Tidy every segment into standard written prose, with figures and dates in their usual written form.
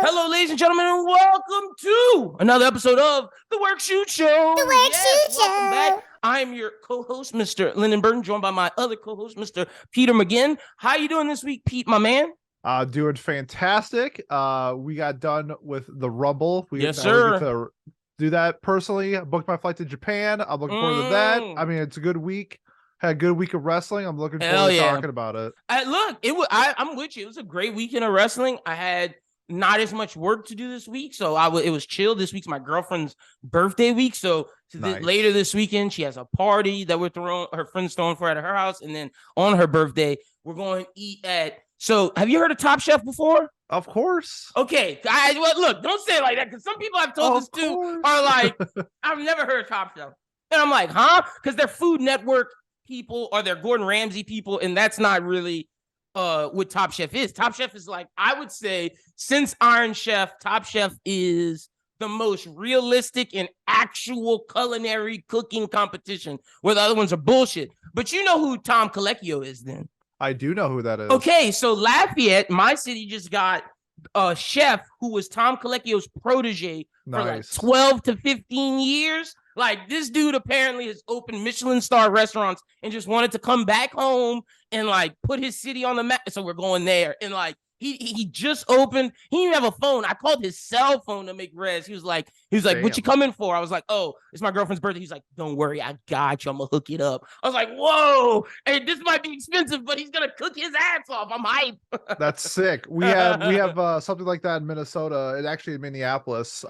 Hello, ladies and gentlemen, and welcome to another episode of The Work Shoot Show. Welcome back. I'm your co-host, Mr. Lyndon Burton, joined by my other co-host, Mr. Peter McGinn. How you doing this week, Pete, my man? Doing fantastic. We got done with the Rumble. Yes, sir. We get to do that personally. I booked my flight to Japan. I'm looking forward to that. I mean, it's a good week. Had a good week of wrestling. I'm looking forward to talking about it. I'm with you. It was a great weekend of wrestling. I had not as much work to do this week, so it was chill. This week's my girlfriend's birthday week, so nice. Later this weekend she has a party that her friends throwing for at her house, and then on her birthday we're going to eat at. So have you heard of Top Chef before? Of course. Okay, look, don't say it like that, because some people I've told this to are like, I've never heard of Top Chef, and I'm like, huh? Because they're Food Network people or they're Gordon Ramsay people, and that's not really what Top Chef is. Top Chef is like, I would say, since Iron Chef, Top Chef is the most realistic and actual culinary cooking competition, where the other ones are bullshit. But you know who Tom Colicchio is then? I do know who that is. Okay, so Lafayette, my city, just got a chef who was Tom Colicchio's protege for like 12 to 15 years. Like, this dude apparently has opened Michelin star restaurants and just wanted to come back home and like put his city on the map. So we're going there. And like, he just opened. He didn't even have a phone. I called his cell phone to make res. He was like, damn. What you coming for? I was like, oh, it's my girlfriend's birthday. He's like, don't worry, I got you. I'm gonna hook it up. I was like, whoa, hey, this might be expensive, but he's gonna cook his ass off. I'm hype. That's sick. We have something like that in Minnesota, and actually in Minneapolis.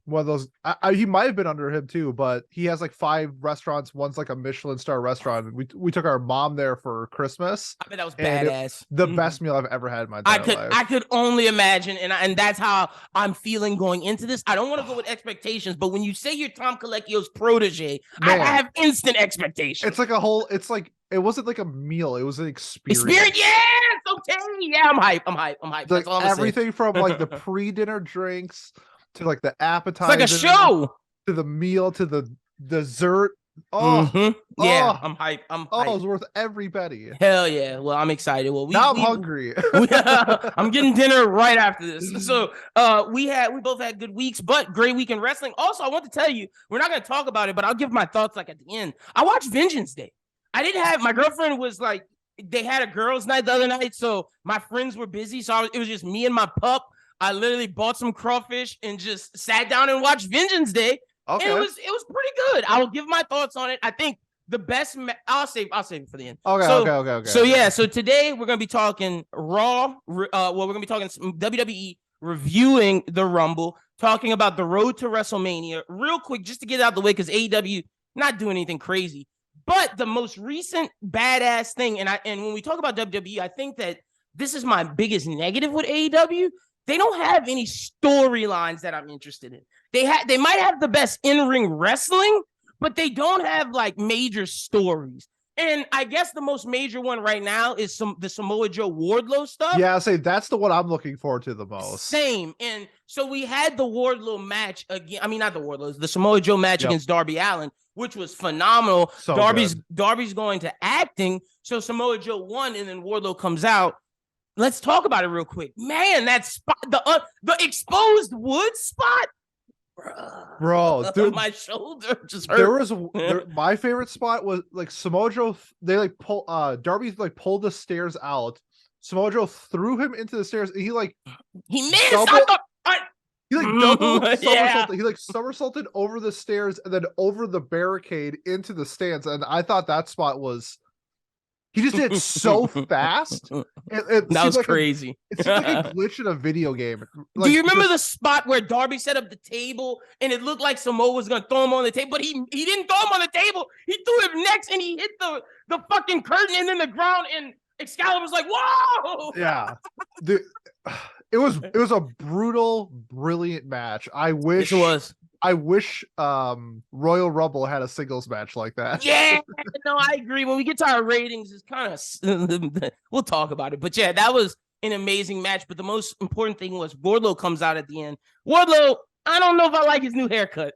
One of those, he might have been under him too, but he has like 5 restaurants. One's like a Michelin star restaurant. We took our mom there for Christmas. I mean, that was badass. The best meal I've ever had in my entire life. I could only imagine, and that's how I'm feeling going into this. I don't want to go with expectations, but when you say you're Tom Colicchio's protege, I have instant expectations. It's like it wasn't like a meal, it was an experience. Yes, okay, yeah, I'm hype. Like everything from like the pre-dinner drinks to like the appetizer, it's like a show, to the meal, to the dessert. Yeah, I'm hype. It was worth every penny. Hell yeah. Well, I'm excited. Well, I'm hungry. I'm getting dinner right after this. So we both had good weeks, but great week in wrestling. Also, I want to tell you, we're not going to talk about it, but I'll give my thoughts like at the end. I watched Vengeance Day. My girlfriend was like, they had a girls' night the other night, so my friends were busy, so it was just me and my pup. I literally bought some crawfish and just sat down and watched Vengeance Day. Okay. And it was pretty good. I will give my thoughts on it. I think the best I'll save it for the end. Okay. So today we're gonna be talking Raw. We're gonna be talking WWE, reviewing the Rumble, talking about the road to WrestleMania. Real quick, just to get it out of the way, because AEW not doing anything crazy. But the most recent badass thing, and when we talk about WWE, I think that this is my biggest negative with AEW. They don't have any storylines that I'm interested in. They might have the best in-ring wrestling, but they don't have like major stories. And I guess the most major one right now is the Samoa Joe Wardlow stuff. Yeah, I'll say that's the one I'm looking forward to the most. Same. And so we had the Wardlow match again. I mean, not the Wardlow, the Samoa Joe match against Darby Allin, which was phenomenal. So Darby's going to acting, so Samoa Joe won, and then Wardlow comes out. Let's talk about it real quick. Man, that spot, the exposed wood spot, bro, dude, my shoulder just hurt. My favorite spot was like Samoa Joe. They like Darby like pulled the stairs out. Samoa Joe threw him into the stairs. And he missed. He double somersaulted. He somersaulted over the stairs and then over the barricade into the stands. And I thought that spot was. He just did it so fast. That was crazy. It seemed like a glitch in a video game. Do you remember the spot where Darby set up the table and it looked like Samoa was going to throw him on the table, but he didn't throw him on the table. He threw him next and he hit the fucking curtain and then the ground, and Excalibur's like, whoa! Yeah. Dude, it was a brutal, brilliant match. I wish Royal Rumble had a singles match like that. Yeah, no, I agree. When we get to our ratings, it's kind of we'll talk about it. But yeah, that was an amazing match. But the most important thing was Wardlow comes out at the end. Wardlow, I don't know if I like his new haircut.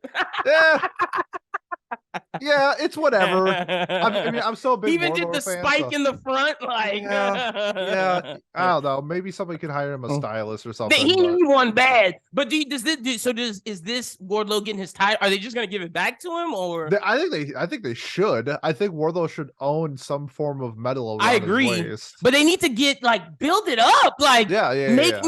Yeah, it's whatever. I mean, I'm so a big He even did Wardlow the fan, spike so in the front, like yeah. I don't know. Maybe somebody could hire him a stylist or something. He But need one bad. But is this Wardlow getting his title? Are they just gonna give it back to him, or I think they should. I think Wardlow should own some form of medal I around his agree, waist. but they need to get build it up, make Yeah.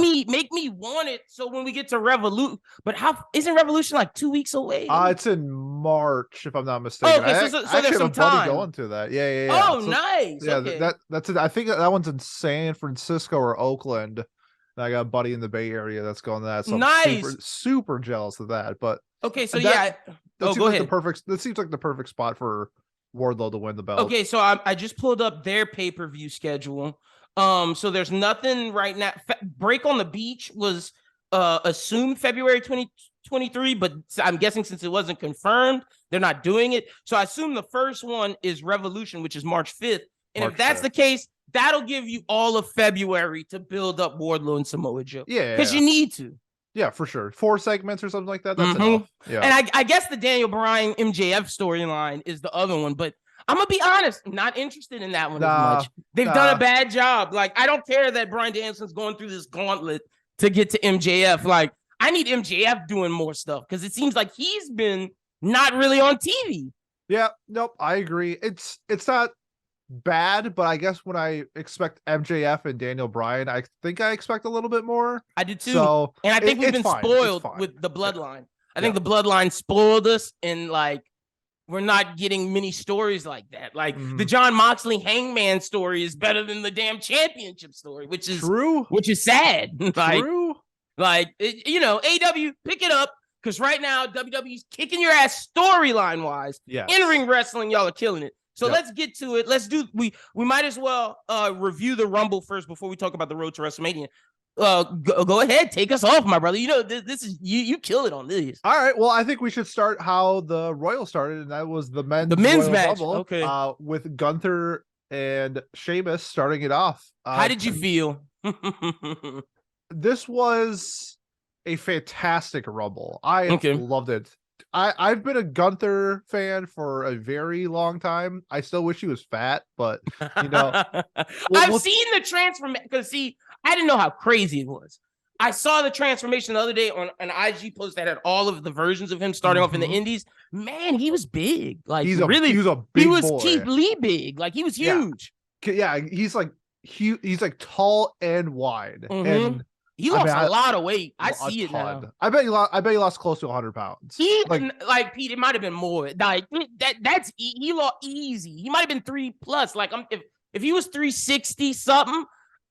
me want it. So when we get to Revolution, but how isn't Revolution like 2 weeks away? It's in March, if I'm not mistaken. Okay, I so actually there's have some a buddy time. going to that. Yeah. Oh, So, nice. yeah, Okay. that's it. I think that one's in San Francisco or Oakland. And I got a buddy in the Bay Area that's going to that. So Nice. I'm super jealous of that. But Okay, so that go seems like ahead. that seems like the perfect spot for Wardlow to win the belt. Okay, so I just pulled up their pay-per-view schedule. So there's nothing right now. Break on the Beach was assumed February 2023, but I'm guessing since it wasn't confirmed, they're not doing it. So I assume the first one is Revolution, which is March 5th. And if that's the case, that'll give you all of February to build up Wardlow and Samoa Joe. Yeah. Because you need to. Yeah, for sure. 4 segments or something like that. That's enough. Yeah. And I guess the Daniel Bryan MJF storyline is the other one, but I'm gonna be honest, not interested in that one as much. They've done a bad job. Like, I don't care that Bryan Danielson's going through this gauntlet to get to MJF. Like, I need MJF doing more stuff because it seems like he's been not really on TV. Yeah, nope, I agree. It's not bad, but I guess when I expect MJF and Daniel Bryan, I think I expect a little bit more. I do too. So, and I think we've been spoiled with the bloodline. I think the bloodline spoiled us, and we're not getting many stories like that. Like the John Moxley Hangman story is better than the damn championship story, which is true. Which is sad. True. AW, pick it up, because right now WWE's kicking your ass storyline wise. Yeah. In-ring wrestling, y'all are killing it. So let's get to it. We might as well review the Rumble first before we talk about the road to WrestleMania. Go ahead, take us off, my brother. This is you kill it on this. All right. Well, I think we should start how the Royal started, and that was the men's Royal match. Rumble, okay. With Gunther and Sheamus starting it off. How did you feel? This was a fantastic Rumble. I loved it. I've been a Gunther fan for a very long time. I still wish he was fat, but I've seen the transformation, because I didn't know how crazy it was. I saw the transformation the other day on an IG post that had all of the versions of him starting off in the Indies. Man, he was big. Like, he was boy. Keith Lee big. Like, he was huge. Yeah, he's like huge. He's like tall and wide, and he lost a lot of weight. I see it now. I bet he lost close to 100 pounds. Pete, it might have been more. Like he lost easy. He might have been 3+. Like, if he was 360 something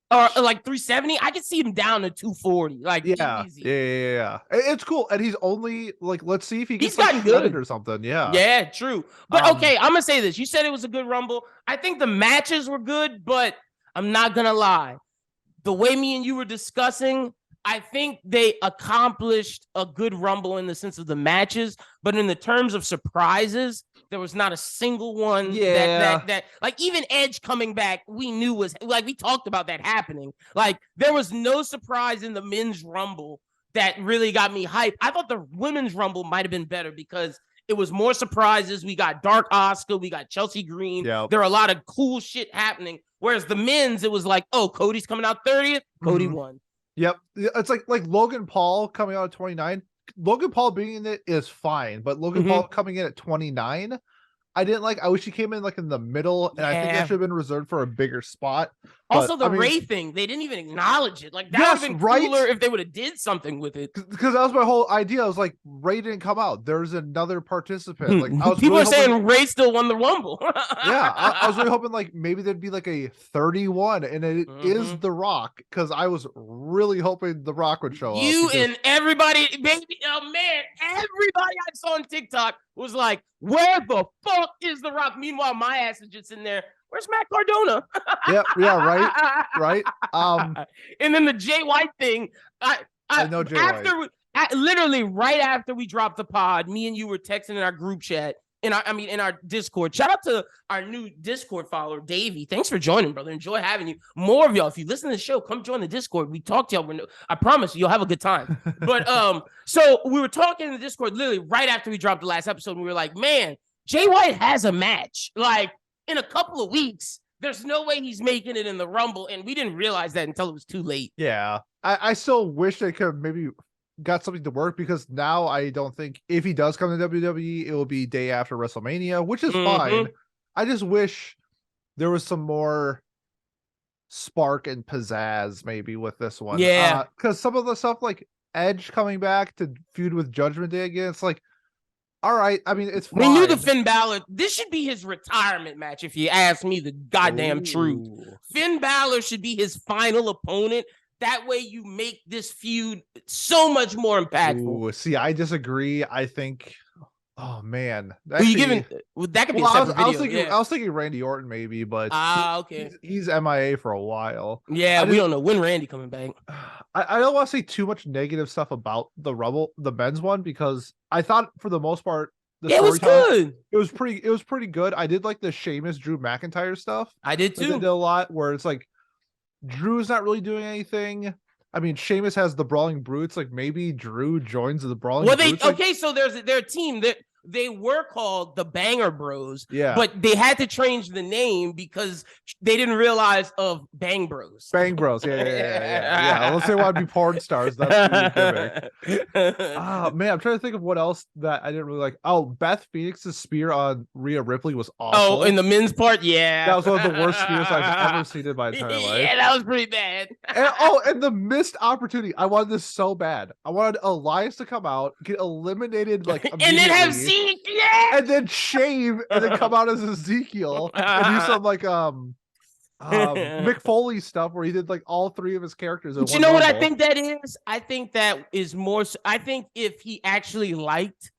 or like 370, I could see him down to 240. Like, easy. Yeah. It's cool, and he's only let's see if he's gotten good or something. Yeah, true. But okay, I'm gonna say this. You said it was a good Rumble. I think the matches were good, but I'm not gonna lie. The way me and you were discussing, I think they accomplished a good Rumble in the sense of the matches, but in the terms of surprises, there was not a single one that like, even Edge coming back, we knew was like, we talked about that happening. Like, there was no surprise in the men's Rumble that really got me hyped. I thought the women's Rumble might have been better because it was more surprises. We got Dark Asuka, we got Chelsea Green. There were a lot of cool shit happening. Whereas the men's, it was like, oh, Cody's coming out 30th. Cody won. Yep. It's like Logan Paul coming out at 29. Logan Paul being in it is fine, but Logan Paul coming in at 29, I didn't like. I wish he came in like in the middle, and I think that should have been reserved for a bigger spot. Also, the Ray thing, they didn't even acknowledge it. Like, that would have been cooler if they would have did something with it. Because that was my whole idea. I was like, Ray didn't come out. There's another participant. Like, I was people are saying Ray still won the Rumble. Yeah, I was really hoping like maybe there'd be like a 31, and it is The Rock, because I was really hoping The Rock would show up. And everybody, baby, oh man, everybody I saw on TikTok was like, where the fuck is The Rock? Meanwhile, my ass is just in there. Where's Matt Cardona? Right. And then the Jay White thing. I know Jay White. Literally right after we dropped the pod, me and you were texting in our group chat, in our Discord. Shout out to our new Discord follower, Davey. Thanks for joining, brother. Enjoy having you. More of y'all. If you listen to the show, come join the Discord. We talk to y'all. I promise you'll have a good time. But so we were talking in the Discord literally right after we dropped the last episode, and we were like, man, Jay White has a match like in a couple of weeks. There's no way he's making it in the Rumble, and we didn't realize that until it was too late. Yeah, I still wish they could maybe got something to work, because now I don't think if he does come to WWE, it will be day after WrestleMania, which is fine. I just wish there was some more spark and pizzazz maybe with this one. Yeah. Because some of the stuff like Edge coming back to feud with Judgment Day again, it's like, all right. I mean, it's fine. We knew the Finn Balor. This should be his retirement match, if you ask me the goddamn truth. Finn Balor should be his final opponent. That way you make this feud so much more impactful. See, I disagree. I think, oh man. Actually, you giving that could be a separate video. I was thinking Randy Orton maybe, but okay. He's MIA for a while. Yeah, we don't know when Randy coming back. I don't want to say too much negative stuff about the men's one, because I thought for the most part it was good. It was pretty good. I did like the Sheamus Drew McIntyre stuff. I did too. They did a lot where it's like Drew's not really doing anything. I mean, Sheamus has the Brawling Brutes. Like maybe Drew joins the Brawling Brutes. Okay, so their team that they were called the Banger Bros. Yeah, but they had to change the name because they didn't realize of Bang Bros. Bang Bros. Yeah. Let's say want to be porn stars. That's pretty man, I'm trying to think of what else that I didn't really like. Oh, Beth Phoenix's spear on Rhea Ripley was awful. Oh, in the men's part, yeah, that was one of the worst spears I've ever seen in my entire life. Yeah, that was pretty bad. and the missed opportunity. I wanted this so bad. I wanted Elias to come out, get eliminated like and then have Zeke, yeah, and then shave, and then come out as Ezekiel and do some like Mick Foley stuff where he did like all three of his characters. But you know what I think that is? I think that is more. I think if he actually liked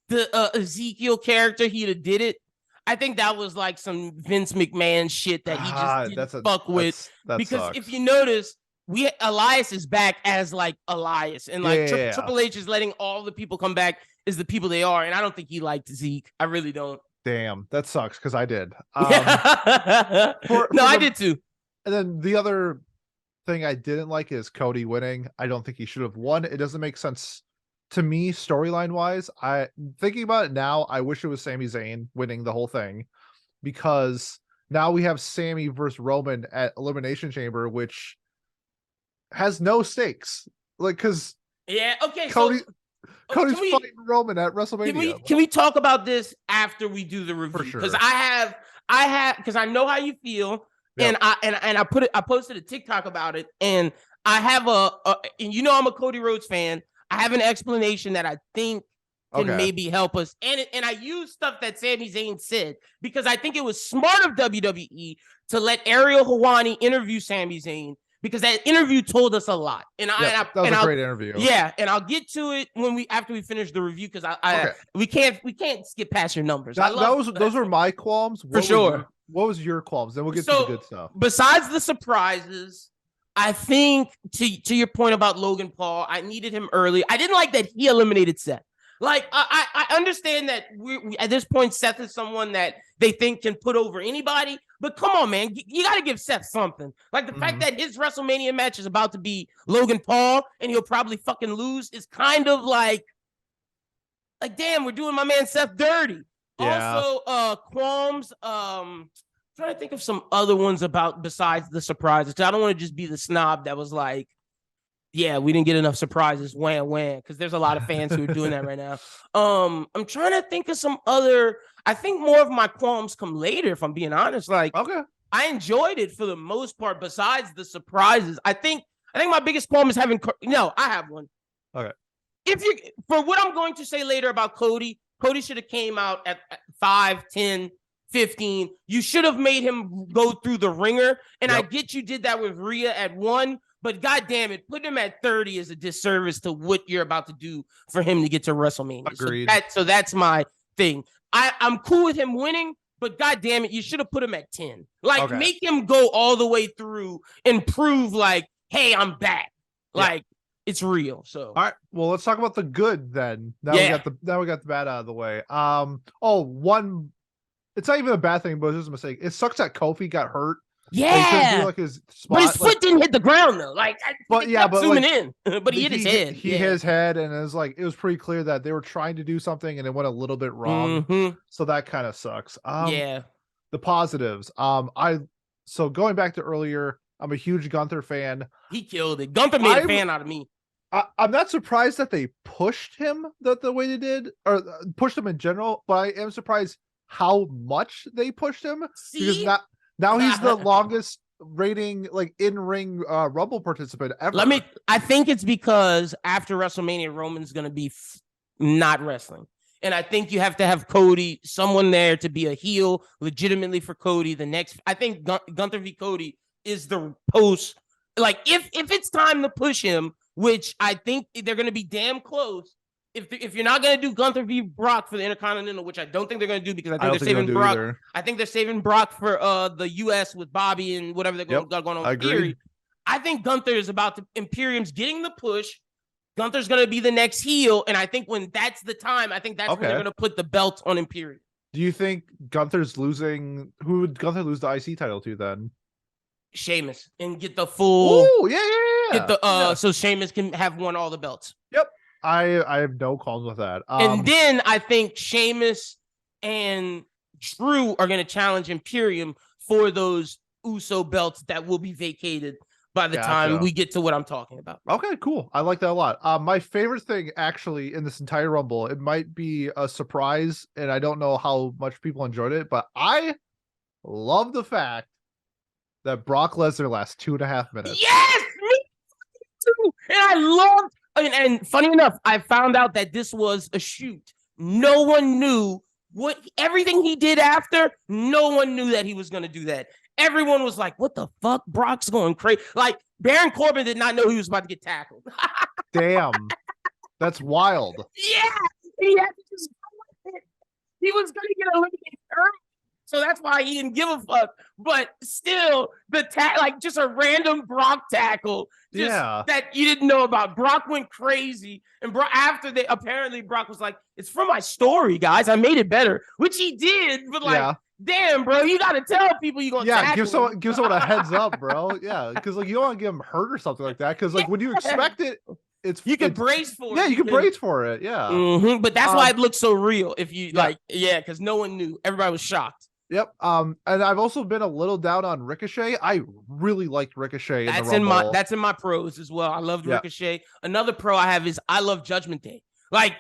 the Ezekiel character, he'd have did it. I think that was like some Vince McMahon shit that he just didn't fuck with. Because sucks. If you notice, Elias is back as like Elias, and like Triple H is letting all the people come back as the people they are, and I don't think he liked Zeke. I really don't. Damn, that sucks because I did. I did too. And then the other thing I didn't like is Cody winning. I don't think he should have won. It doesn't make sense to me storyline wise. I thinking about it now, I wish it was Sami Zayn winning the whole thing, because now we have Sami versus Roman at Elimination Chamber, which has no stakes. Like, because Cody's fighting Roman at WrestleMania. Can we talk about this after we do the review? For sure. Because I have because I know how you feel, and I posted a TikTok about it, and I have and you know I'm a Cody Rhodes fan. I have an explanation that I think can maybe help us, and I use stuff that Sami Zayn said, because I think it was smart of WWE to let Ariel Helwani interview Sami Zayn, because that interview told us a lot. That was a great interview. Yeah, and I'll get to it after we finish the review, because we can't skip past your numbers. Those were my qualms for sure. What was your qualms? Then we'll get to the good stuff. Besides the surprises, I think to your point about Logan Paul, I needed him early. I didn't like that he eliminated Seth. Like, I understand that we at this point, Seth is someone that they think can put over anybody. But come on, man, you got to give Seth something. Like the fact that his WrestleMania match is about to be Logan Paul and he'll probably fucking lose is kind of like damn, we're doing my man Seth dirty. Yeah. Also, qualms. Trying to think of some other ones besides the surprises. I don't want to just be the snob that was like, yeah, we didn't get enough surprises. Wham, because there's a lot of fans who are doing that right now. I'm trying to think of some other. I think more of my qualms come later, if I'm being honest. Like, I enjoyed it for the most part. Besides the surprises, I think my biggest qualm is having. No, I have one. Okay. For what I'm going to say later about Cody should have came out at 5, 10, 15. You should have made him go through the ringer. And I get you did that with Rhea at 1. But God damn it, putting him at 30 is a disservice to what you're about to do for him to get to WrestleMania. Agreed. So that's my thing. I'm cool with him winning, but God damn it, you should have put him at 10. Like, make him go all the way through and prove like, hey, I'm back. Like, it's real. So all right. Well, let's talk about the good then. Now we got the bad out of the way. It's not even a bad thing, but it's just a mistake. It sucks that Kofi got hurt He couldn't do Yeah. like his spot. But his foot didn't hit the ground though. But yeah, but zooming like, in. But he hit his head. He hit his head, and it was pretty clear that they were trying to do something, and it went a little bit wrong. So that kind of sucks. Yeah. The positives. So going back to earlier, I'm a huge Gunther fan. He killed it. Gunther made a fan out of me. I'm not surprised that they pushed him the way they did, or pushed him in general, but I am surprised how much they pushed him. See? Because now he's the longest rating like in-ring Rumble participant ever. I think it's because after WrestleMania, Roman's gonna be not wrestling. And I think you have to have Cody, someone there to be a heel legitimately for Cody. I think Gunther v. Cody is the post. Like, if it's time to push him, which I think they're going to be damn close. If you're not going to do Gunther v. Brock for the Intercontinental, which I don't think they're going to do because I think they're saving Brock. Either. I think they're saving Brock for the U.S. with Bobby and whatever they're got going on with Theory. I think Gunther is about to, Imperium's getting the push. Gunther's going to be the next heel, and I think when that's the time, I think that's when they're going to put the belt on Imperium. Do you think Gunther's losing? Who would Gunther lose the IC title to then? Sheamus, and get the full. Oh yeah. Get the so Sheamus can have won all the belts. Yep, I have no qualms with that. And then I think Sheamus and Drew are going to challenge Imperium for those USO belts that will be vacated by the time we get to what I'm talking about. Okay, cool. I like that a lot. My favorite thing actually in this entire Rumble, it might be a surprise, and I don't know how much people enjoyed it, but I love the fact that Brock Lesnar lasts 2.5 minutes. Yes, me too. And I loved, and funny enough, I found out that this was a shoot. No one knew everything he did after. No one knew that he was going to do that. Everyone was like, what the fuck? Brock's going crazy. Like, Baron Corbin did not know he was about to get tackled. Damn. That's wild. Yeah. He had to just go with it. He was going to get eliminated early. So that's why he didn't give a fuck. But still, just a random Brock tackle. That you didn't know about. Brock went crazy. And apparently Brock was like, it's for my story, guys. I made it better. Which he did. But damn, bro, you got to tell people you're going to tackle. Give someone a heads up, bro. Yeah, because you don't want to get them hurt or something like that. Because when you expect it, you can brace for it. Yeah, you can brace for it. Yeah. Mm-hmm. But that's why it looks so real. If you because no one knew. Everybody was shocked. Yep. And I've also been a little down on Ricochet. I really liked Ricochet in the Rumble. That's in my pros as well. I loved Ricochet. Another pro I have is I love Judgment Day. Like,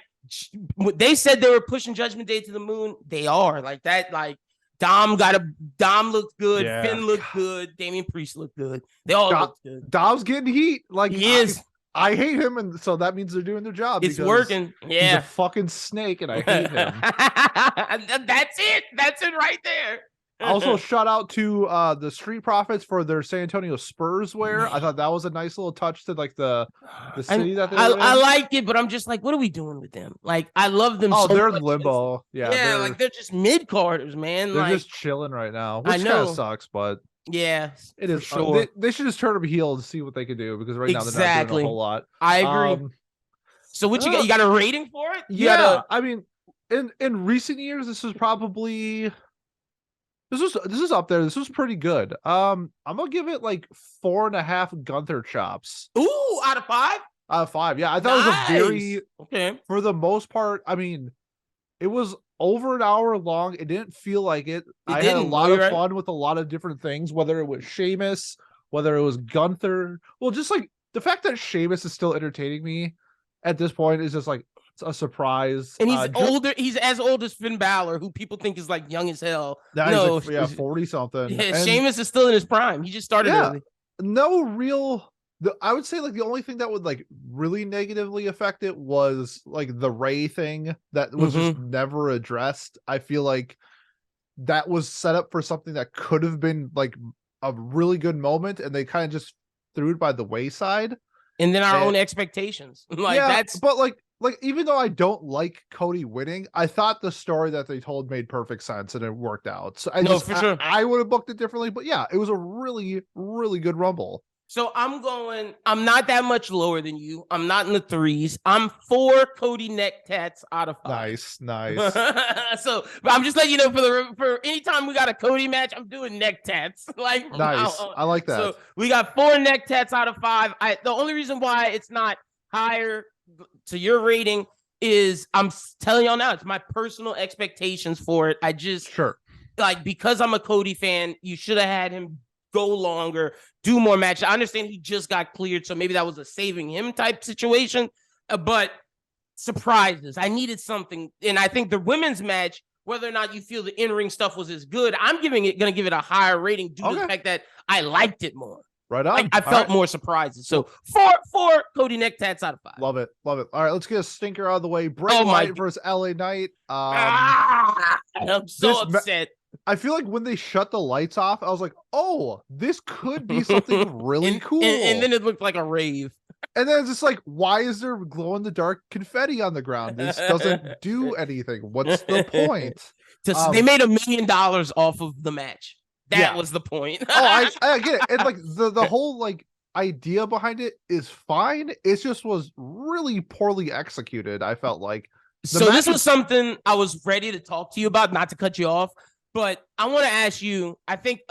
they said they were pushing Judgment Day to the moon. They are. Like that. Like, Dom looked good. Yeah. Finn looked good. Damian Priest looked good. They all looked good. Dom's getting heat. Like, he is. I hate him, and so that means they're doing their job. It's working. Yeah, he's a fucking snake, and I hate him. That's it. That's it right there. Also, shout out to the Street Profits for their San Antonio Spurs wear. I thought that was a nice little touch to like the city that they were in. I like it, but I'm just like, what are we doing with them? Like, I love them. Oh, they're in limbo. Yeah, like they're just mid carders, man. They're like, just chilling right now, which I know. Kind of sucks, but. Yeah, it is sure. They should just turn them heel to see what they can do because right now they're not doing a whole lot. I agree. So what you got? You got a rating for it? I mean, in recent years, this is probably this is up there. This was pretty good. I'm gonna give it like 4.5 Gunther chops. Ooh, out of 5? Out of 5, yeah. I thought it was a very for the most part. I mean, it was over an hour long. It didn't feel like it. I had a lot of fun with a lot of different things, whether it was Sheamus, whether it was Gunther. Well, just like the fact that Sheamus is still entertaining me at this point is just like a surprise. And he's older. He's as old as Finn Balor, who people think is like young as hell. No, like, 40-something. Yeah, Sheamus is still in his prime. He just started early. No real. I would say like the only thing that would like really negatively affect it was like the Ray thing that was just never addressed. I feel like that was set up for something that could have been like a really good moment, and they kind of just threw it by the wayside. And then our own expectations. But like even though I don't like Cody winning, I thought the story that they told made perfect sense and it worked out. So for sure. I would have booked it differently, but yeah, it was a really, really good Rumble. So I'm not that much lower than you. I'm not in the 3s. I'm 4 Cody neck tats out of 5. Nice. So but I'm just letting you know for anytime we got a Cody match, I'm doing neck tats. Like Nice. I like that. So we got 4 neck tats out of 5. The only reason why it's not higher to your rating is I'm telling y'all now, it's my personal expectations for it. I just like, because I'm a Cody fan, you should have had him go longer, do more matches. I understand he just got cleared, so maybe that was a saving him type situation. But surprises, I needed something, and I think the women's match, whether or not you feel the in-ring stuff was as good, I'm gonna give it a higher rating due to the fact that I liked it more. Right on. I felt more surprises. So 4 Cody neck tats out of 5. Love it. All right, let's get a stinker out of the way. Bray Wyatt versus LA Knight. I'm so upset. I feel like when they shut the lights off, I was like, oh, this could be something really cool. And then it looked like a rave. And then it's just like, why is there glow-in-the-dark confetti on the ground? This doesn't do anything. What's the point? They made $1 million off of the match. That was the point. I get it. And like the whole like idea behind it is fine. It just was really poorly executed, I felt like. This was something I was ready to talk to you about, not to cut you off. But I want to ask you, I think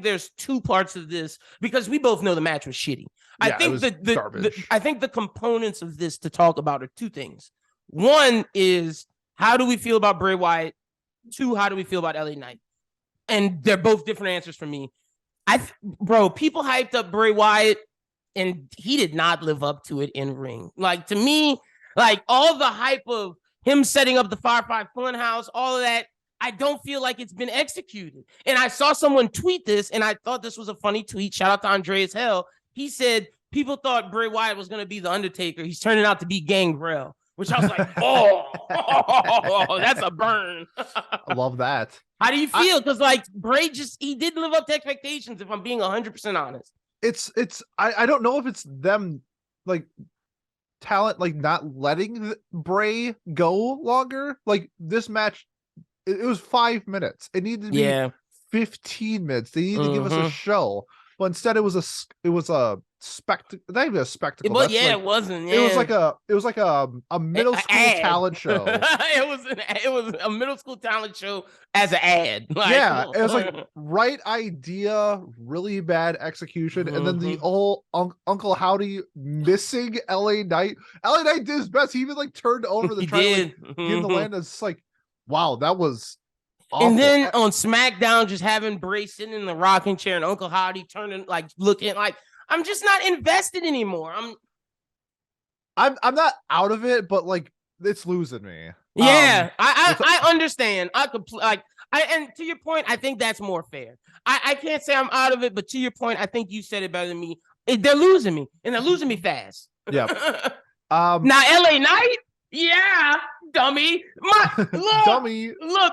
there's 2 parts of this, because we both know the match was shitty. I think I think the components of this to talk about are 2 things. One is, how do we feel about Bray Wyatt? 2, how do we feel about LA Knight? And they're both different answers for me. Bro, people hyped up Bray Wyatt, and he did not live up to it in ring. Like, to me, like, all the hype of him setting up the Firefly Funhouse, all of that, I don't feel like it's been executed. And I saw someone tweet this, and I thought this was a funny tweet. Shout out to Andreas Hell. He said, people thought Bray Wyatt was going to be the Undertaker. He's turning out to be Gangrel, which I was like, oh, that's a burn. I love that. How do you feel? Because like, Bray he didn't live up to expectations, if I'm being 100% honest. I don't know if it's them, like, talent, like, not letting Bray go longer. Like, this match, it was 5 minutes. It needed to be 15 minutes. They needed to give us a show, but instead it was a spectacle. Not even a spectacle. But it wasn't. Yeah. It was like a middle school talent show. it was a middle school talent show as an ad. Like, it was like right idea, really bad execution, and then the whole Uncle Howdy missing LA Knight. LA Knight did his best. He even like turned over the try to like, give the land. It's like, wow, that was awful. And then on SmackDown, just having Bray sitting in the rocking chair and Uncle Howdy turning, like, looking like, I'm just not invested anymore. I'm not out of it, but like, it's losing me. Yeah, I understand. And to your point, I think that's more fair. I can't say I'm out of it, but to your point, I think you said it better than me. They're losing me, and they're losing me fast. Yeah. Now LA Knight. Yeah, dummy. Dummy. Look,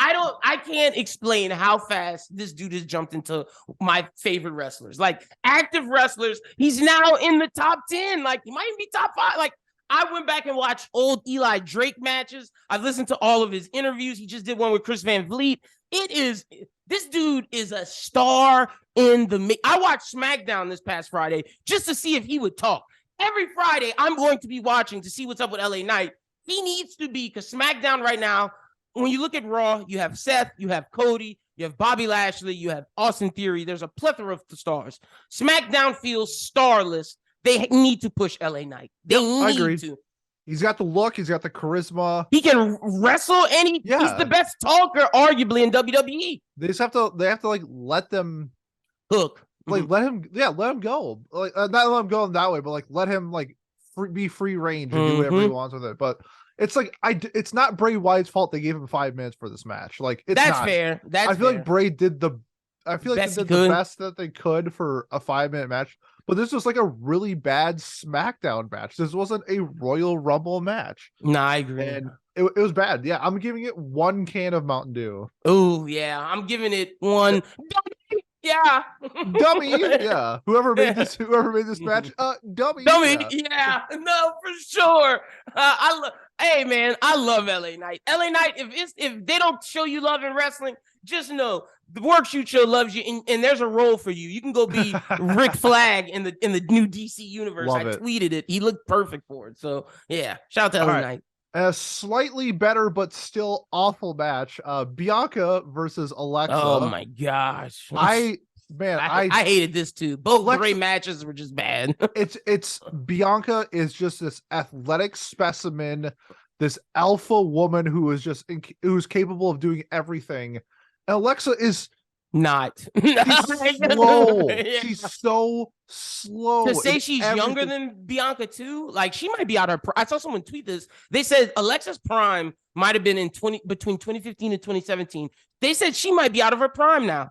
I can't explain how fast this dude has jumped into my favorite wrestlers. Like, active wrestlers, he's now in the top 10. Like, he might even be top 5. Like, I went back and watched old Eli Drake matches. I've listened to all of his interviews. He just did one with Chris Van Vliet. This dude is a star in the... I watched SmackDown this past Friday just to see if he would talk. Every Friday, I'm going to be watching to see what's up with LA Knight. He needs to be, because SmackDown right now, when you look at Raw, you have Seth, you have Cody, you have Bobby Lashley, you have Austin Theory. There's a plethora of stars. SmackDown feels starless. They need to push LA Knight. They need to. He's got the look. He's got the charisma. He can wrestle, and he's the best talker, arguably, in WWE. They have to like let them hook. Like, let him go. Like, not let him go in that way, but like, let him like be free range and do whatever he wants with it. But it's like, it's not Bray Wyatt's fault they gave him 5 minutes for this match. Like, that's fair. I feel like Bray did the best that they could for a 5-minute match. But this was like a really bad SmackDown match. This wasn't a Royal Rumble match. No, I agree. And it was bad. Yeah, I'm giving it 1 can of Mountain Dew. Oh yeah, I'm giving it 1. Yeah. Dummy. Yeah. Whoever made this match, dummy. Yeah. No, for sure. Hey man, I love LA Knight. LA Knight, if they don't show you love in wrestling, just know the Work Shoot Show loves you, and there's a role for you. You can go be Rick Flag in the new DC universe. Love I it. tweeted it. He looked perfect for it. So yeah, shout out to All LA right. Knight. A slightly better but still awful match. Bianca versus Alexa. Oh my gosh. I hated this too. Both Alexa, great matches were just bad. it's Bianca is just this athletic specimen, this alpha woman who's capable of doing everything. And Alexa is not. She's slow. She's so slow. To say she's younger than Bianca too, like she might be out of her. I saw someone tweet this. They said Alexa's prime might have been between 2015 and 2017. They said she might be out of her prime now.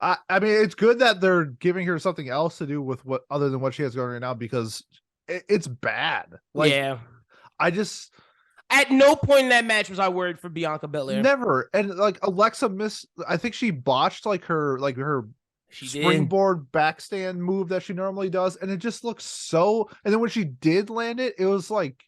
I mean, it's good that they're giving her something else to do with what other than what she has going right now, because it's bad. Like, yeah, at no point in that match was I worried for Bianca Belair. Never. And like Alexa missed, I think she botched her springboard backstand move that she normally does, and it just looks so. And then when she did land it, it was like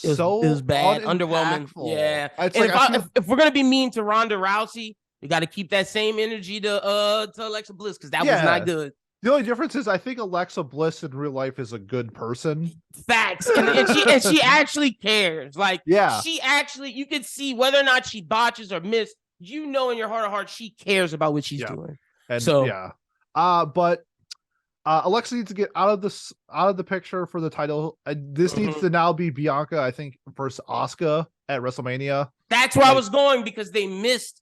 it was bad, underwhelming. Yeah. And if we're gonna be mean to Ronda Rousey, you got to keep that same energy to Alexa Bliss, because that was not good. The only difference is I think Alexa Bliss in real life is a good person. Facts. And she actually cares. Like, she actually, you can see whether or not she botches or miss, in your heart of hearts, she cares about what she's doing. And but Alexa needs to get out of the picture for the title. This needs to now be Bianca, I think, versus Asuka at WrestleMania. That's where I was going, because they missed.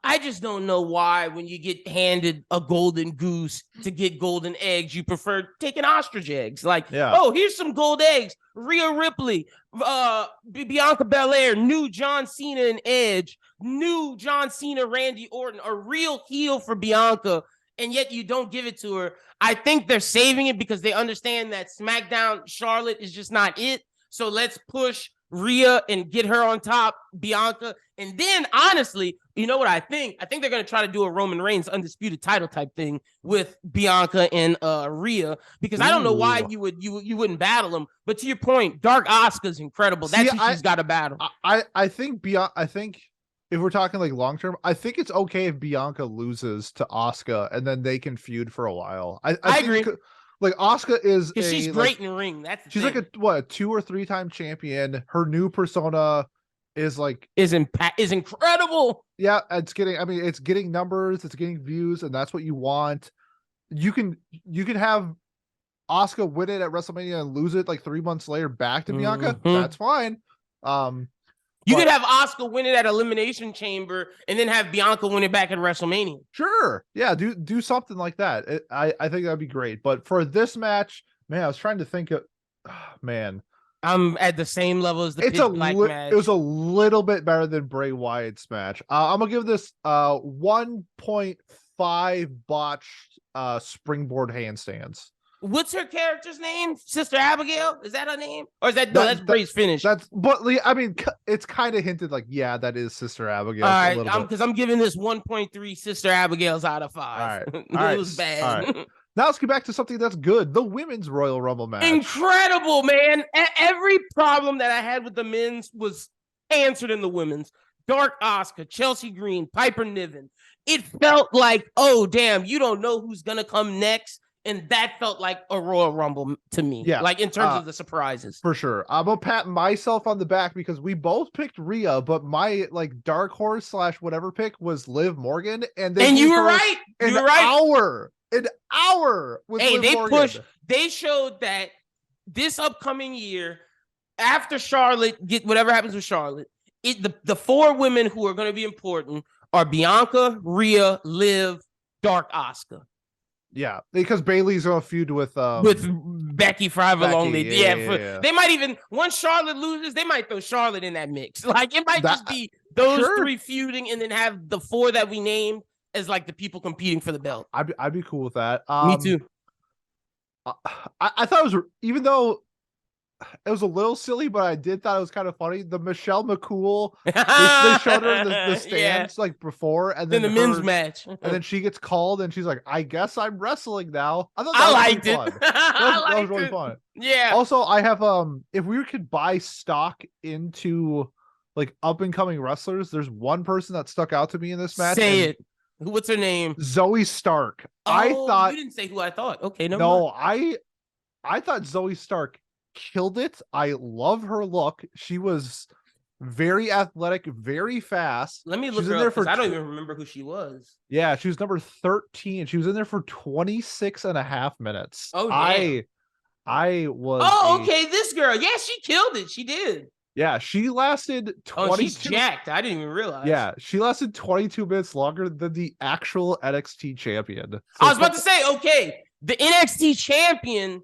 I just don't know why when you get handed a golden goose to get golden eggs, you prefer taking ostrich eggs. Like, oh, here's some gold eggs. Rhea Ripley, Bianca Belair, new John Cena and Edge, new John Cena, Randy Orton, a real heel for Bianca, and yet you don't give it to her. I think they're saving it because they understand that SmackDown Charlotte is just not it. So let's push Rhea and get her on top, Bianca. And then, honestly, you know what I think? I think they're going to try to do a Roman Reigns undisputed title type thing with Bianca and Rhea, because I don't know why you wouldn't battle them. But to your point, Dark Asuka's incredible. That's who she's got to battle. I think if we're talking like long term, I think it's okay if Bianca loses to Asuka and then they can feud for a while. I agree. Like Asuka is she's great in the ring. She's like a 2 or 3 time champion. Her new persona is incredible. Yeah, it's getting numbers, it's getting views, and that's what you want. You can have Asuka win it at WrestleMania and lose it like 3 months later back to Bianca. That's fine. You could have Asuka win it at Elimination Chamber and then have Bianca win it back at WrestleMania. Sure. Yeah, do something like that. I think that'd be great. But for this match, man, I was trying to think of, man. I'm at the same level as the Pitch Black match. It was a little bit better than Bray Wyatt's match. I'm going to give this 1.5 botched springboard handstands. What's her character's name? Sister Abigail? Is that her name? Or is that's Bray's finish? But I mean, it's kind of hinted like, yeah, that is Sister Abigail. All right, because I'm giving this 1.3 Sister Abigails out of 5. All right. It was bad. All right. Now let's get back to something that's good. The women's Royal Rumble match. Incredible, man. Every problem that I had with the men's was answered in the women's. Dark Asuka, Chelsea Green, Piper Niven. It felt like, oh, damn, you don't know who's going to come next. And that felt like a Royal Rumble to me. Yeah. Like in terms of the surprises. For sure. I'm going to pat myself on the back because we both picked Rhea, but my like dark horse / whatever pick was Liv Morgan. And you were right. You were right. An hour with Liv Morgan. They showed that this upcoming year, after Charlotte, whatever happens with Charlotte, the 4 women who are going to be important are Bianca, Rhea, Liv, Dark Asuka. Yeah, because Bailey's going to feud with Becky for however long they They might even, once Charlotte loses, they might throw Charlotte in that mix. Like it might just be those 3 feuding and then have the 4 that we named as like the people competing for the belt. I'd be cool with that. Me too. I thought it was, even though it was a little silly, but I did thought it was kind of funny. The Michelle McCool, they showed her the stands like before, and then in the men's match, and then she gets called, and she's like, "I guess I'm wrestling now." I thought that I was liked really it. fun. That was really it. fun. Yeah. Also, I have if we could buy stock into like up and coming wrestlers, there's one person that stuck out to me in this match. Say it. What's her name? Zoe Stark. Oh, I thought you didn't say who I thought. Okay, no, I thought Zoe Stark killed it. I love her look. She was very athletic, very fast. Let me She's look in her there up because for I don't even remember who she was. Yeah, she was number 13. She was in there for 26 and a half minutes. Oh, damn. I was okay, this girl. Yeah, she killed it. She did. Yeah, she lasted 22. Oh, she's jacked. I didn't even realize. Yeah, she lasted 22 minutes longer than the actual NXT champion. So I was about to say, okay, the NXT champion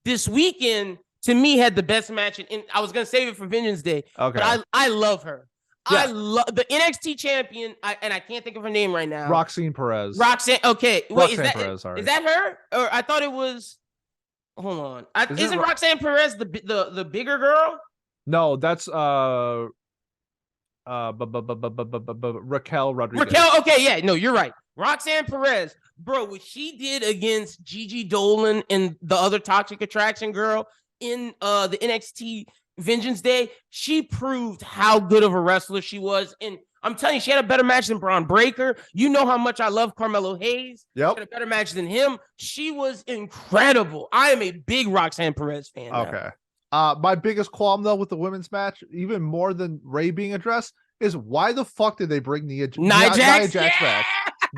this weekend to me had the best match, and I was gonna save it for Vengeance Day. Okay, but I love her. Yeah. I love the NXT champion, and I can't think of her name right now. Roxanne Perez. Okay, wait, Roxanne Perez, sorry. Is that her? Or I thought it was. Hold on, isn't Roxanne Perez the bigger girl? No, that's Raquel Rodriguez. Raquel, okay, yeah, no, you're right. Roxanne Perez, bro, what she did against Gigi Dolan and the other Toxic Attraction girl in the NXT Vengeance Day, she proved how good of a wrestler she was. And I'm telling you, she had a better match than Braun Breaker. You know how much I love Carmelo Hayes. Yep. She had a better match than him. She was incredible. I am a big Roxanne Perez fan. Okay. My biggest qualm though with the women's match, even more than Ray being addressed, is why the fuck did they bring Nia Jax back?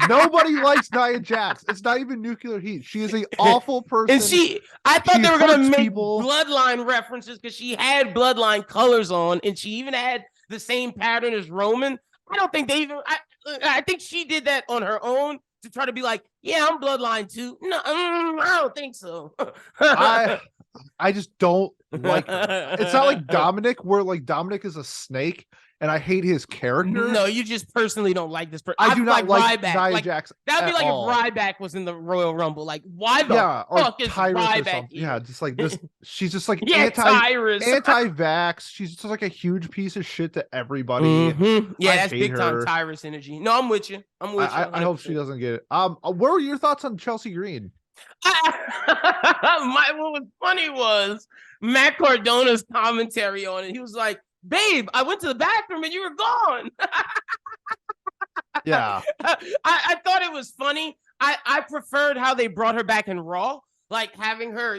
Nobody likes Nia Jax. It's not even Nuclear Heat. She is an awful person. And I thought they were gonna make bloodline references because she had bloodline colors on, and she even had the same pattern as Roman. I don't think they even. I think she did that on her own to try to be like, yeah, I'm bloodline too. No, I don't think so. I just don't like her. It's not like Dominic, where like Dominic is a snake and I hate his character. No, you just personally don't like this person. I do not like Nia like, Jax. That'd be like all. if Ryback was in the Royal Rumble. Like, why the fuck is Ryback here? Yeah, just like this. She's just like anti-vax. She's just like a huge piece of shit to everybody. Mm-hmm. Yeah, that's big time Tyrus energy. No, I'm with you. I hope she doesn't get it. What were your thoughts on Chelsea Green? What was funny was Matt Cardona's commentary on it. He was like, babe, I went to the bathroom and you were gone. Yeah. I thought it was funny. I preferred how they brought her back in Raw, like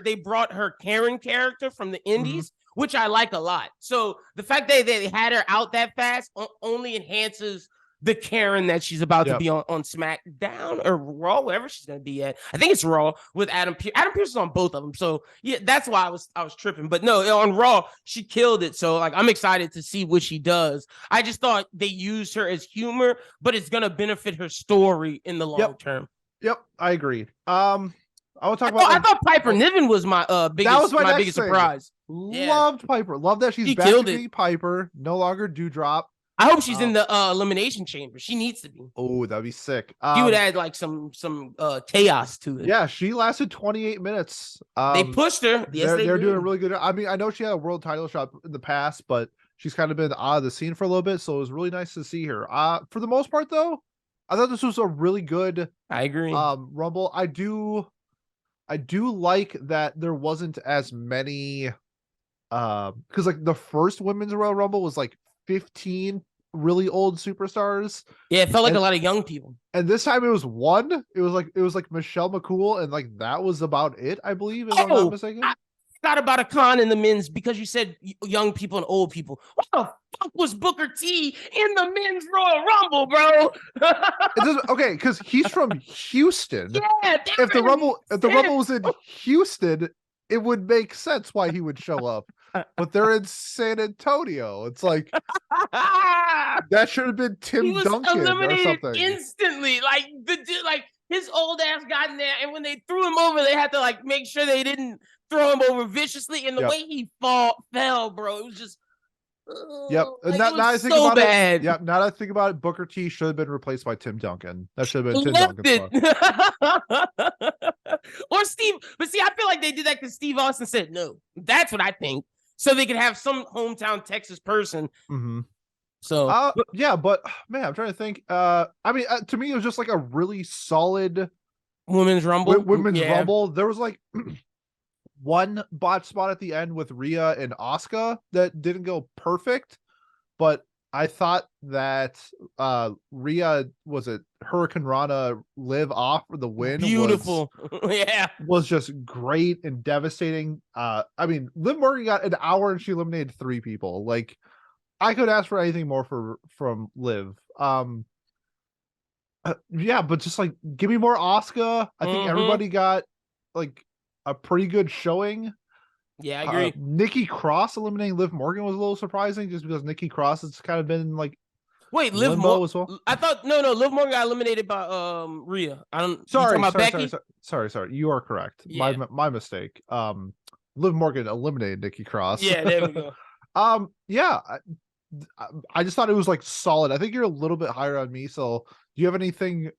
they brought her Karen character from the Indies, which I like a lot. So the fact that they had her out that fast only enhances the Karen that she's about to be on SmackDown or Raw, wherever she's gonna be at. I think it's Raw with Adam Pearce. Adam Pearce is on both of them, so yeah, that's why I was tripping. But no, on Raw she killed it. So like I'm excited to see what she does. I just thought they used her as humor, but it's gonna benefit her story in the long term. Yep, I agree. I thought Piper Niven was my biggest surprise. Loved Piper. Love that she's back to being Piper, no longer Dewdrop. I hope she's in the elimination chamber. She needs to be. Oh, that'd be sick. She would add like some chaos to it. Yeah, she lasted 28 minutes. They pushed her. Yes, they're doing a really good. I mean, I know she had a world title shot in the past, but she's kind of been out of the scene for a little bit, so it was really nice to see her. For the most part, though, I thought this was a really good. I agree. Rumble. I do like that there wasn't as many. Because like the first women's Royal Rumble was like 15 really old superstars. Yeah, it felt like a lot of young people. And this time it was one. It was like Michelle McCool, and like that was about it, I believe, if I'm not mistaken. I forgot about a con in the men's because you said young people and old people. What the fuck was Booker T in the men's Royal Rumble, bro? Okay, because he's from Houston. Yeah, if the Rumble was in Houston, it would make sense why he would show up. But they're in San Antonio. It's like that should have been Tim Duncan or something. Instantly, like his old ass got in there, and when they threw him over, they had to like make sure they didn't throw him over viciously. And the way he fell, bro, it was just. Yep. Like, now I think so about bad. it. Yep. Now that I think about it, Booker T should have been replaced by Tim Duncan. That should have been Tim Duncan. Or Steve, but see, I feel like they did that because Steve Austin said no. That's what I think. So they could have some hometown Texas person. Mm-hmm. So yeah, but man, I'm trying to think. I mean, to me, it was just like a really solid women's rumble. Rumble. There was like one botch spot at the end with Rhea and Asuka that didn't go perfect, but I thought that Rhea, was it Hurricane Rana, live off for the win? Beautiful. Was just great and devastating. I mean, Liv Morgan got an hour and she eliminated 3 people. Like, I could ask for anything more from Liv. Yeah, but just like give me more Asuka. I think everybody got like a pretty good showing. Yeah, I agree. Nikki Cross eliminating Liv Morgan was a little surprising, just because Nikki Cross has kind of been like Liv Morgan as well. I thought no, Liv Morgan got eliminated by Rhea. I don't. Sorry, Becky? Sorry. You are correct. Yeah. My mistake. Liv Morgan eliminated Nikki Cross. Yeah, there we go. Yeah. I just thought it was like solid. I think you're a little bit higher on me. So do you have anything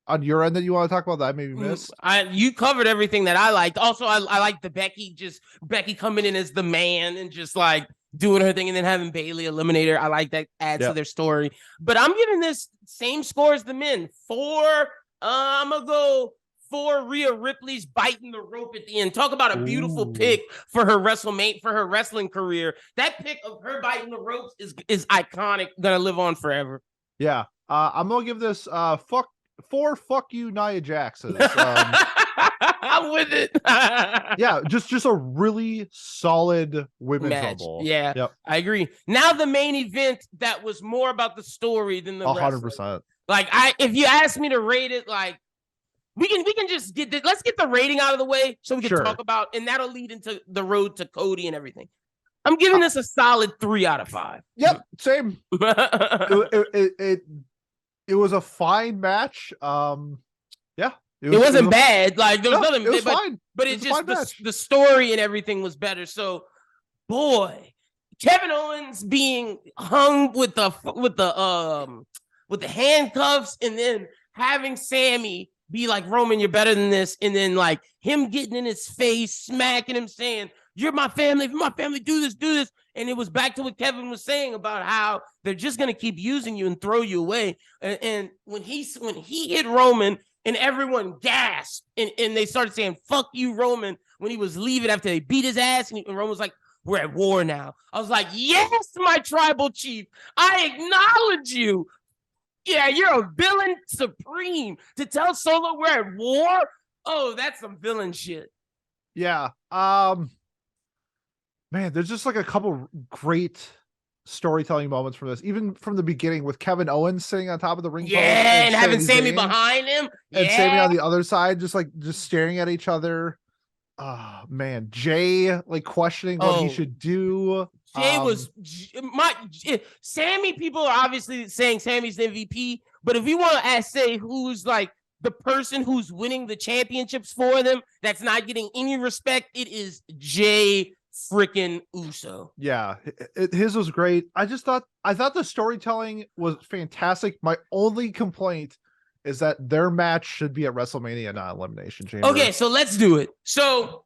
on your end that you want to talk about that I maybe missed? You covered everything that I liked. Also, I like the Becky coming in as the man and just like doing her thing, and then having Bayley eliminate her. I like that adds to their story. But I'm giving this same score as the men. 4. I'm gonna go 4. Rhea Ripley's biting the rope at the end. Talk about a beautiful pick for her wrestling career. That pick of her biting the ropes is iconic. Gonna live on forever. Yeah. I'm gonna give this 4 fuck you Nia Jaxes. I'm with it. Yeah, just a really solid women's rumble. Yeah, yep. I agree. Now the main event that was more about the story than the 100%. Like, if you ask me to rate it, like we can just let's get the rating out of the way so we can talk about, and that'll lead into the road to Cody and everything. I'm giving this a solid 3 out of 5. Yep, same. It was a fine match. Yeah. It wasn't bad. Like, there was nothing. It was fine. But it just the story and everything was better. So, boy, Kevin Owens being hung with the handcuffs, and then having Sami be like, Roman, you're better than this, and then like him getting in his face, smacking him, saying, you're my family. If my family, do this. And it was back to what Kevin was saying about how they're just going to keep using you and throw you away. And when he hit Roman and everyone gasped and they started saying, fuck you, Roman, when he was leaving after they beat his ass, and Roman was like, we're at war now. I was like, yes, my tribal chief, I acknowledge you. Yeah, you're a villain supreme. To tell Solo we're at war? Oh, that's some villain shit. Yeah. Man, there's just like a couple great storytelling moments from this, even from the beginning with Kevin Owens sitting on top of the ring. Yeah, and having Sami behind him. And Sami on the other side, just staring at each other. Oh, man. Jay, like, questioning what he should do. Jay was Sami. People are obviously saying Sami's the MVP, but if you want to say who's like the person who's winning the championships for them that's not getting any respect, it is Jay freaking Uso. Yeah, his was great. I thought the storytelling was fantastic. My only complaint is that their match should be at WrestleMania, not Elimination Chamber. Okay, so let's do it. So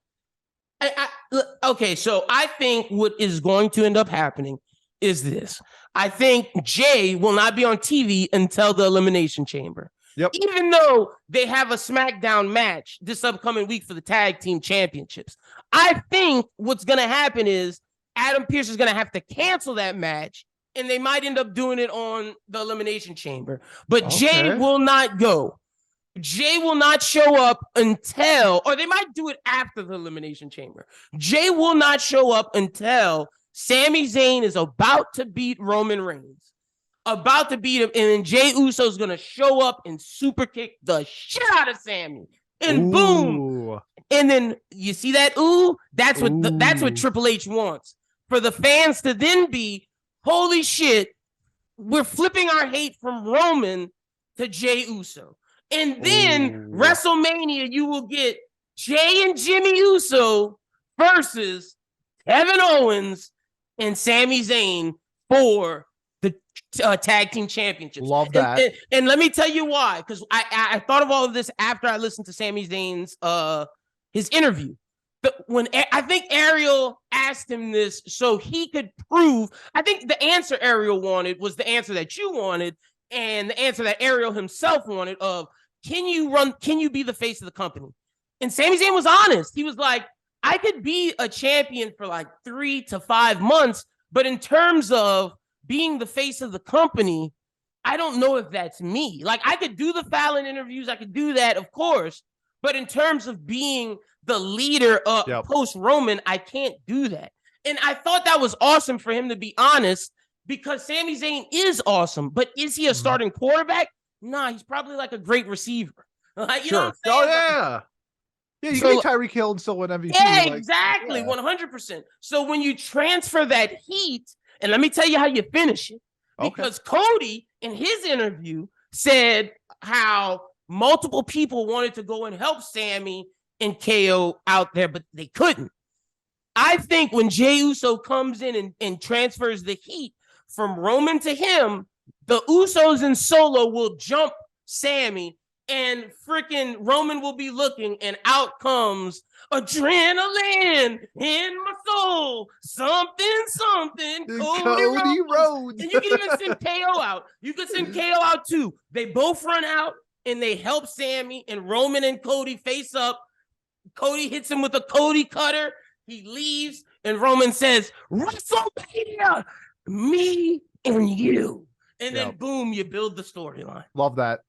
I think what is going to end up happening is this. I think Jay will not be on TV until the Elimination Chamber. Yep. Even though they have a SmackDown match this upcoming week for the tag team championships, I think what's going to happen is Adam Pearce is going to have to cancel that match, and they might end up doing it on the Elimination Chamber. But Jay will not go. Jay will not show up until, or they might do it after the Elimination Chamber. Jay will not show up until Sami Zayn is about to beat Roman Reigns. About to beat him, and then Jay Uso's gonna show up and super kick the shit out of Sami, and boom! And then you see that? That's what Triple H wants, for the fans to then be, holy shit, we're flipping our hate from Roman to Jay Uso, and then WrestleMania you will get Jay and Jimmy Uso versus Kevin Owens and Sami Zayn for the tag team championships. Love that. And let me tell you why, because I thought of all of this after I listened to Sami Zayn's his interview. When I think Ariel asked him this so he could prove, I think the answer Ariel wanted was the answer that you wanted, and the answer that Ariel himself wanted of, can you be the face of the company? And Sami Zayn was honest. He was like, I could be a champion for like 3 to 5 months, but in terms of being the face of the company, I don't know if that's me. Like, I could do the Fallon interviews, I could do that, of course, but in terms of being the leader post-Roman, I can't do that. And I thought that was awesome for him to be honest, because Sami Zayn is awesome, but is he a starting quarterback? Nah, he's probably like a great receiver. Like, you know what I'm saying? Oh, yeah. Yeah, you can be Tyreek Hill and still win MVP. Yeah, exactly. 100%. So when you transfer that heat, and let me tell you how you finish it, because Cody, in his interview, said how multiple people wanted to go and help Sami and KO out there, but they couldn't. I think when Jey Uso comes in and transfers the heat from Roman to him, the Usos in Solo will jump Sami, and freaking Roman will be looking, and out comes adrenaline in my soul, something, Cody Rhodes. And you can even send KO out. You could send KO out too. They both run out and they help Sami, and Roman and Cody face up. Cody hits him with a Cody cutter. He leaves, and Roman says, WrestleMania, me and you. And then boom, you build the storyline. Love that.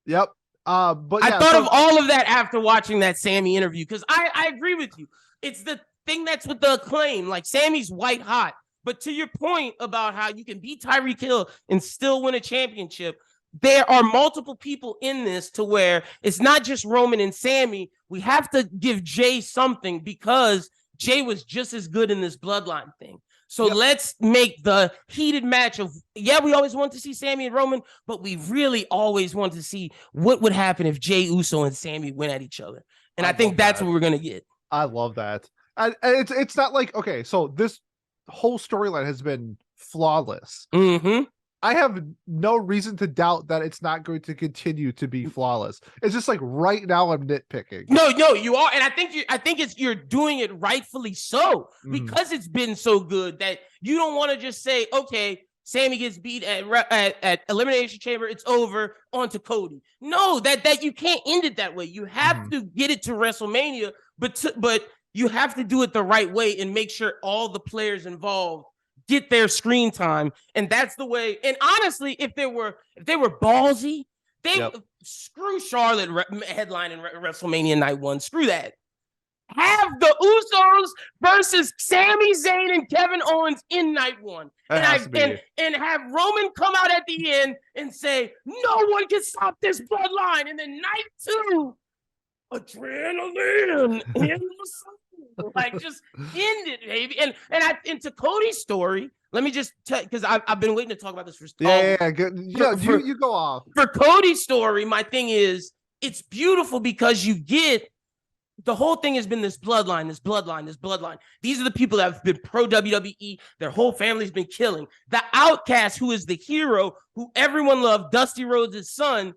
Yep. But I thought of all of that after watching that Sami interview, because I agree with you. It's the thing that's with the Acclaim. Like, Sami's white hot. But to your point about how you can beat Tyreek Hill and still win a championship, there are multiple people in this to where it's not just Roman and Sami. We have to give Jey something, because Jey was just as good in this bloodline thing. So let's make the heated match of, we always want to see Sami and Roman, but we really always want to see what would happen if Jey Uso and Sami went at each other. And I think that's what we're going to get. I love that. And it's not like, okay, so this whole storyline has been flawless. Mm-hmm. I have no reason to doubt that it's not going to continue to be flawless. It's just like right now I'm nitpicking. No, you are, and I think you're doing it rightfully so, because it's been so good that you don't want to just say, okay, Sami gets beat at Elimination Chamber, it's over, on to Cody. No, that you can't end it that way. You have to get it to WrestleMania, but you have to do it the right way and make sure all the players involved get their screen time. And that's the way. And honestly, if they were ballsy, screw Charlotte headlining WrestleMania night 1. Screw that. Have the Usos versus Sami Zayn and Kevin Owens in night 1. And have Roman come out at the end and say, no one can stop this bloodline. And then night 2, adrenaline in the soul. Like, just end it, baby. And to Cody's story, let me just tell, because I've been waiting to talk about this for you go off. For Cody's story, my thing is, it's beautiful because you get, the whole thing has been this bloodline. These are the people that have been pro WWE. Their whole family's been killing. The Outcast, who is the hero, who everyone loved, Dusty Rhodes' son.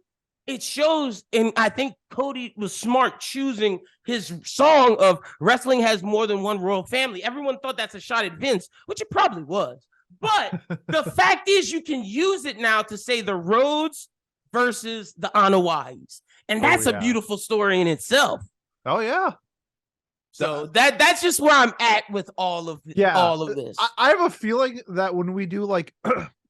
It shows, and I think Cody was smart choosing his song of wrestling has more than one royal family. Everyone thought that's a shot at Vince, which it probably was. But the fact is, you can use it now to say the Rhodes versus the Anoa'is. And that's a beautiful story in itself. Oh, yeah. So that's just where I'm at with all of this. I have a feeling that when we do like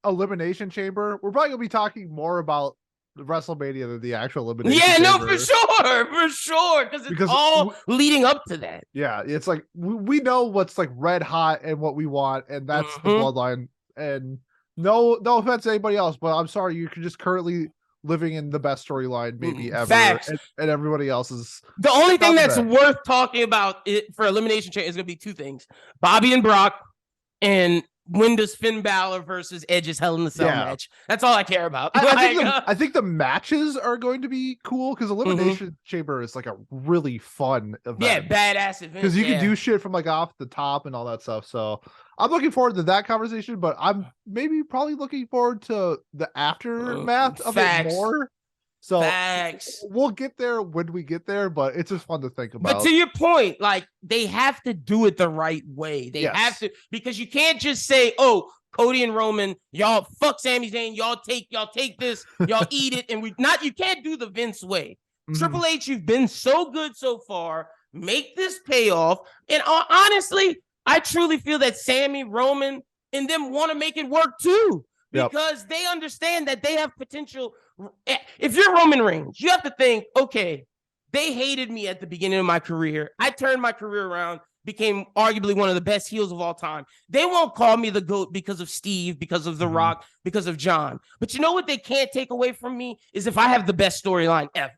Elimination Chamber, we're probably going to be talking more about WrestleMania than the actual Elimination Chamber. No, for sure, because it's all leading up to that. Yeah, it's like we know what's like red hot and what we want, and that's the bloodline. And no offense to anybody else, but I'm sorry, you're just currently living in the best storyline maybe ever. Facts. And everybody else is the only thing that's worth talking about for Elimination Chamber is going to be 2 things: Bobby and Brock, and when does Finn Balor versus Edge's Hell in the Cell match? That's all I care about. I think the matches are going to be cool, because Elimination Chamber is like a really fun event. Yeah, badass event. Because you can do shit from like off the top and all that stuff. So I'm looking forward to that conversation, but I'm probably looking forward to the aftermath of it more. So Facts. we'll get there when we get there, but it's just fun to think about. But to your point, like they have to do it the right way. They Yes. have to, because you can't just say, "Oh, Cody and Roman, y'all fuck Sami Zayn, y'all take this, y'all eat it," and you can't do the Vince way. Triple H, you've been so good so far. Make this payoff. And honestly, I truly feel that Sami, Roman, and them want to make it work too, because they understand that they have potential. If you're Roman Reigns, you have to think, okay, they hated me at the beginning of my career. I turned my career around, became arguably one of the best heels of all time. They won't call me the GOAT because of Steve, because of The Rock, because of John. But you know what they can't take away from me is if I have the best storyline ever.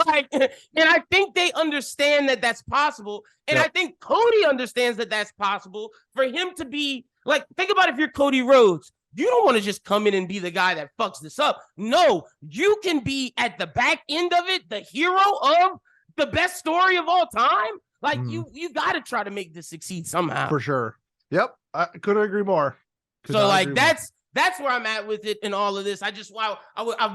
Like, and I think they understand that that's possible. And I think Cody understands that that's possible for him to be like, think about if you're Cody Rhodes. You don't want to just come in and be the guy that fucks this up. No, you can be at the back end of it, the hero of the best story of all time. Like you got to try to make this succeed somehow. For sure. Yep. I couldn't agree more. So like that's where I'm at with it and all of this. I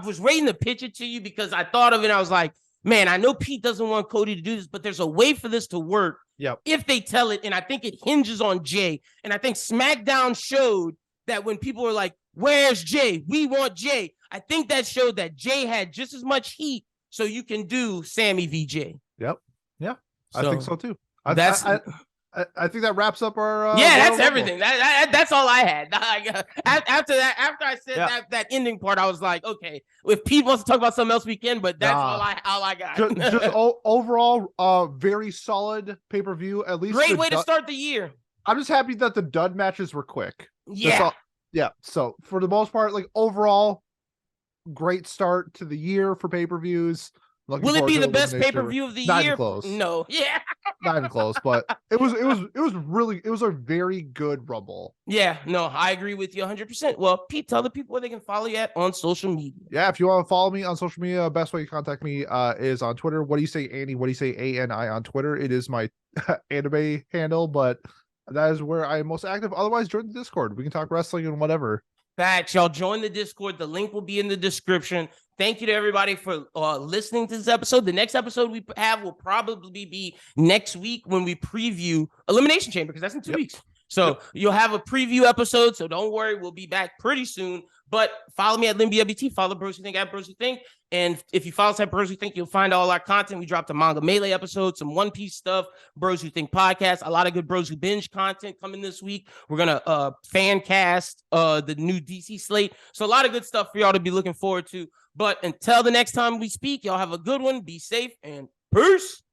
was waiting to pitch it to you because I thought of it. And I was like, man, I know Pete doesn't want Cody to do this, but there's a way for this to work if they tell it. And I think it hinges on Jay. And I think SmackDown showed that when people were like, where's Jay? We want Jay. I think that showed that Jay had just as much heat. So you can do Sami v. Jay. Yep. Yeah. I think so too. I think that wraps up our. That's everything. That's all I had. After I said that ending part, I was like, okay, if Pete wants to talk about something else, we can. But that's all I got. just overall, very solid pay-per-view. At least great way to start the year. I'm just happy that the dud matches were quick. Yeah. So for the most part, like overall, great start to the year for pay-per-views. Will it be the best pay-per-view of the year? Not even close. No. Yeah. Not even close, but it was a very good Rumble. Yeah, no, I agree with you 100%. Well, Pete, tell the people where they can follow you at on social media. Yeah, if you want to follow me on social media, best way to contact me is on Twitter. What do you say, Annie? What do you say, ANI on Twitter? It is my anime handle, but that is where I am most active. Otherwise, join the Discord. We can talk wrestling and whatever. Facts. Y'all join the Discord. The link will be in the description. Thank you to everybody for listening to this episode. The next episode we have will probably be next week when we preview Elimination Chamber, because that's in 2 weeks. So you'll have a preview episode. So don't worry. We'll be back pretty soon. But follow me at LynBWT. Follow BrosWhoThink at BrosWhoThink. And if you follow us at BrosWhoThink, you'll find all our content. We dropped a Manga Melee episode, some One Piece stuff, BrosWhoThink podcast, a lot of good Bros Who Binge content coming this week. We're going to fan cast the new DC slate. So a lot of good stuff for y'all to be looking forward to. But until the next time we speak, y'all have a good one. Be safe and peace.